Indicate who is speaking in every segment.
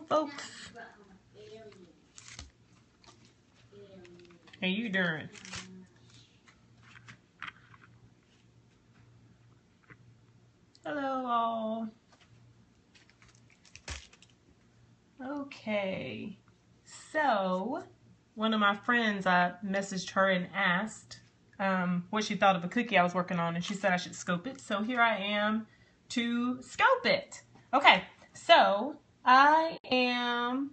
Speaker 1: folks. How you doing? Hello all. Okay, so one of my friends, I messaged her and asked what she thought of a cookie I was working on, and she said I should scope it. So here I am to scope it. Okay, so I am,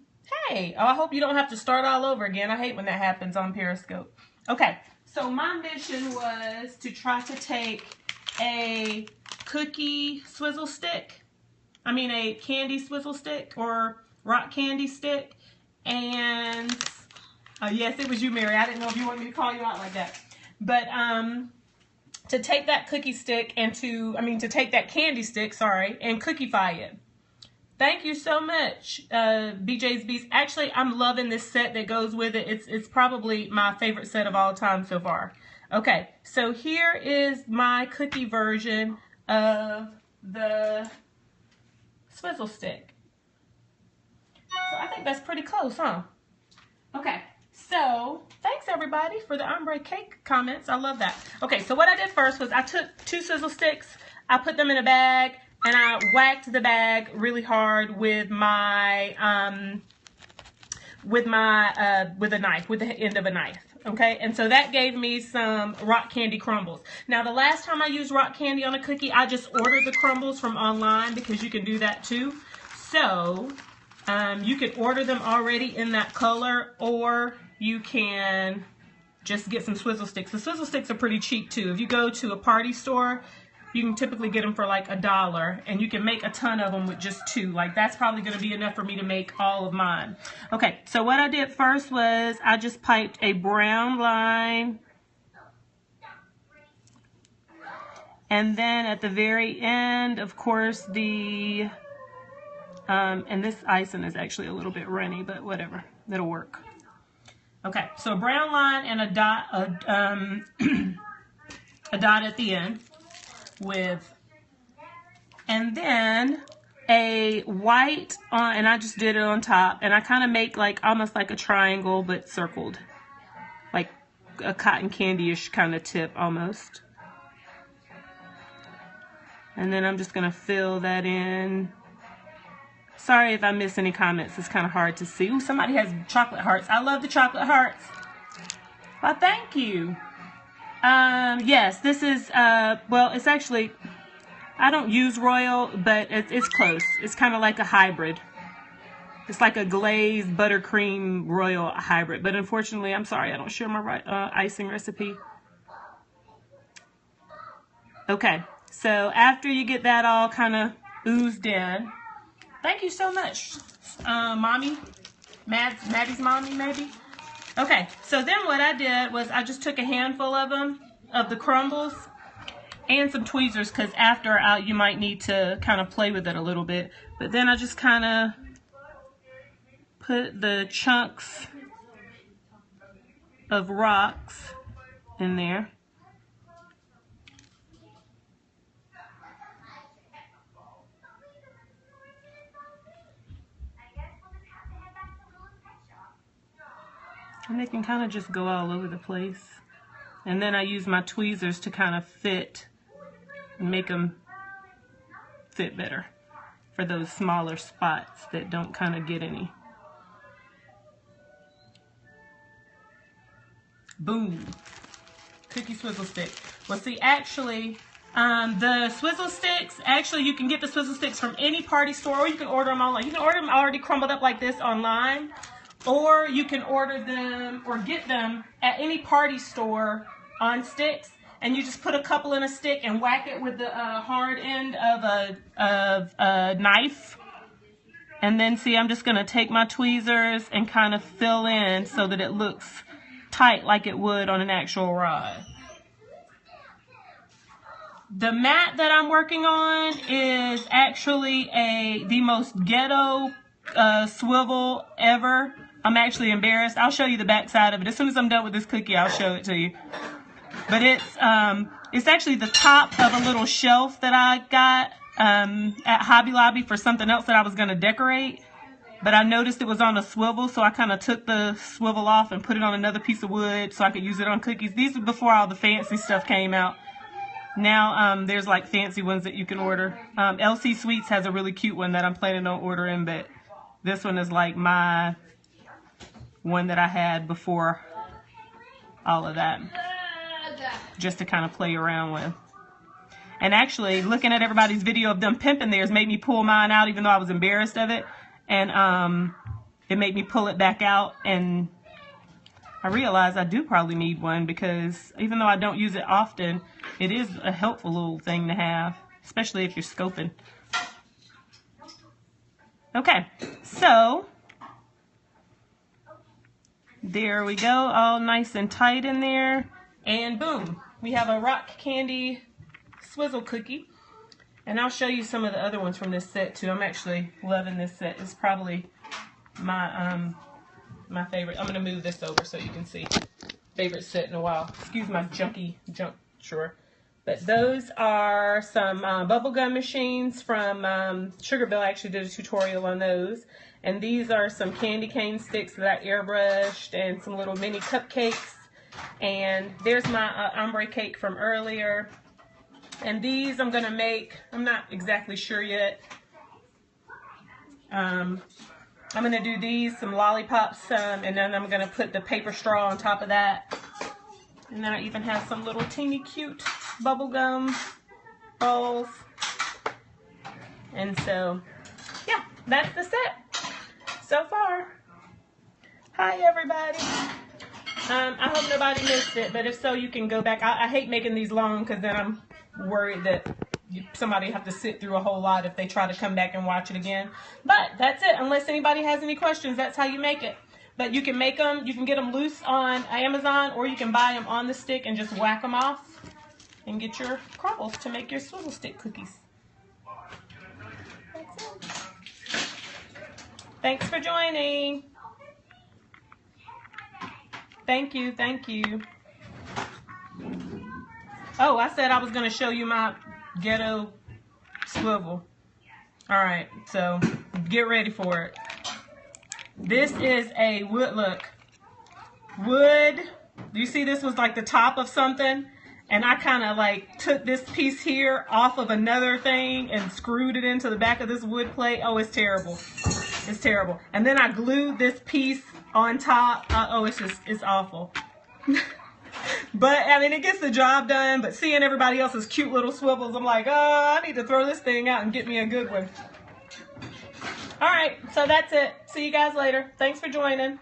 Speaker 1: hey, oh, I hope you don't have to start all over again. I hate when that happens on Periscope. Okay, so my mission was to try to take a cookie swizzle stick, a candy swizzle stick or rock candy stick, and yes, it was you, Mary. I didn't know if you wanted me to call you out like that. But to take that cookie stick and to take that candy stick, sorry, and cookify it. Thank you so much, BJ's Beast. Actually, I'm loving this set that goes with it. It's probably my favorite set of all time so far. Okay, so here is my cookie version of the swizzle stick. So I think that's pretty close, huh? Okay, so thanks everybody for the ombre cake comments. I love that. Okay, so what I did first was I took 2 swizzle sticks, I put them in a bag, and I whacked the bag really hard with my with a knife, with the end of a knife. Okay, and so that gave me some rock candy crumbles. Now, the last time I used rock candy on a cookie, I just ordered the crumbles from online because you can do that too. So you can order them already in that color, or you can just get some swizzle sticks. The swizzle sticks are pretty cheap too. If you go to a party store, you can typically get them for like $1, and you can make a ton of them with just 2. Like, that's probably going to be enough for me to make all of mine. Okay, so what I did first was I just piped a brown line, and then at the very end, of course, the and this icing is actually a little bit runny, but whatever, it'll work. Okay, so a brown line and a dot, a dot at the end. And then a white on, and I just did it on top, and I kind of make like almost like a triangle but circled, like a cotton candy-ish kind of tip almost. And then I'm just gonna fill that in. Sorry if I miss any comments, it's kind of hard to see. Ooh, somebody has chocolate hearts. I love the chocolate hearts. Well, thank you. Yes, this is, well, it's actually, I don't use royal, but it's close. It's kind of like a hybrid. It's like a glazed buttercream royal hybrid. But unfortunately, I'm sorry, I don't share my icing recipe. Okay, so after you get that all kind of oozed in, thank you so much, Mommy, Maddie's mommy, maybe. Okay, so then what I did was I just took a handful of them, of the crumbles, and some tweezers, because after you might need to kind of play with it a little bit. But then I just kind of put the chunks of rocks in there. And they can kind of just go all over the place. And then I use my tweezers to kind of fit and make them fit better for those smaller spots that don't kind of get any. Boom. Cookie swizzle stick. Well, see, actually, the swizzle sticks, actually, you can get the swizzle sticks from any party store, or you can order them online. You can order them already crumbled up like this online. Or you can order them or get them at any party store on sticks, and you just put a couple in a stick and whack it with the hard end of a knife. And then, see, I'm just going to take my tweezers and kind of fill in so that it looks tight like it would on an actual rod. The mat that I'm working on is actually the most ghetto swivel ever. I'm actually embarrassed. I'll show you the back side of it. As soon as I'm done with this cookie, I'll show it to you. But it's actually the top of a little shelf that I got at Hobby Lobby for something else that I was going to decorate. but I noticed it was on a swivel, so I kind of took the swivel off and put it on another piece of wood so I could use it on cookies. These were before all the fancy stuff came out. Now there's like fancy ones that you can order. LC Sweets has a really cute one that I'm planning on ordering, but this one is like my one that I had before all of that, just to kind of play around with. And actually, looking at everybody's video of them pimping theirs made me pull mine out, even though I was embarrassed of it. And it made me pull it back out, and I realized I do probably need one, because even though I don't use it often, it is a helpful little thing to have, especially if you're scoping. Okay, so there we go, all nice and tight in there. And boom, we have a rock candy swizzle cookie. And I'll show you some of the other ones from this set too. I'm actually loving this set. It's probably my my favorite. I'm gonna move this over so you can see. Favorite set in a while. Excuse my junk drawer. But those are some bubblegum machines from Sugar Bill. I actually did a tutorial on those. And these are some candy cane sticks that I airbrushed, and some little mini cupcakes. And there's my ombre cake from earlier. And these I'm going to make, I'm not exactly sure yet. I'm going to do these, some lollipops, and then I'm going to put the paper straw on top of that. And then I even have some little teeny cute bubblegum balls. And so, yeah, that's the set so far. Hi, everybody. I hope nobody missed it, but if so, you can go back. I hate making these long, because then I'm worried that somebody have to sit through a whole lot if they try to come back and watch it again. But that's it. Unless anybody has any questions, that's how you make it. But you can make them, you can get them loose on Amazon, or you can buy them on the stick and just whack them off and get your crumbles to make your swivel stick cookies. That's it. Thanks for joining. Thank you, thank you. Oh, I said I was going to show you my ghetto swivel. Alright, so get ready for it. This is a wood, look. Wood. Do you see this was like the top of something? And I kind of like took this piece here off of another thing and screwed it into the back of this wood plate. Oh, it's terrible. It's terrible. And then I glued this piece on top. Oh, it's awful. But, I mean, it gets the job done. But seeing everybody else's cute little swivels, I'm like, oh, I need to throw this thing out and get me a good one. All right, so that's it. See you guys later. Thanks for joining.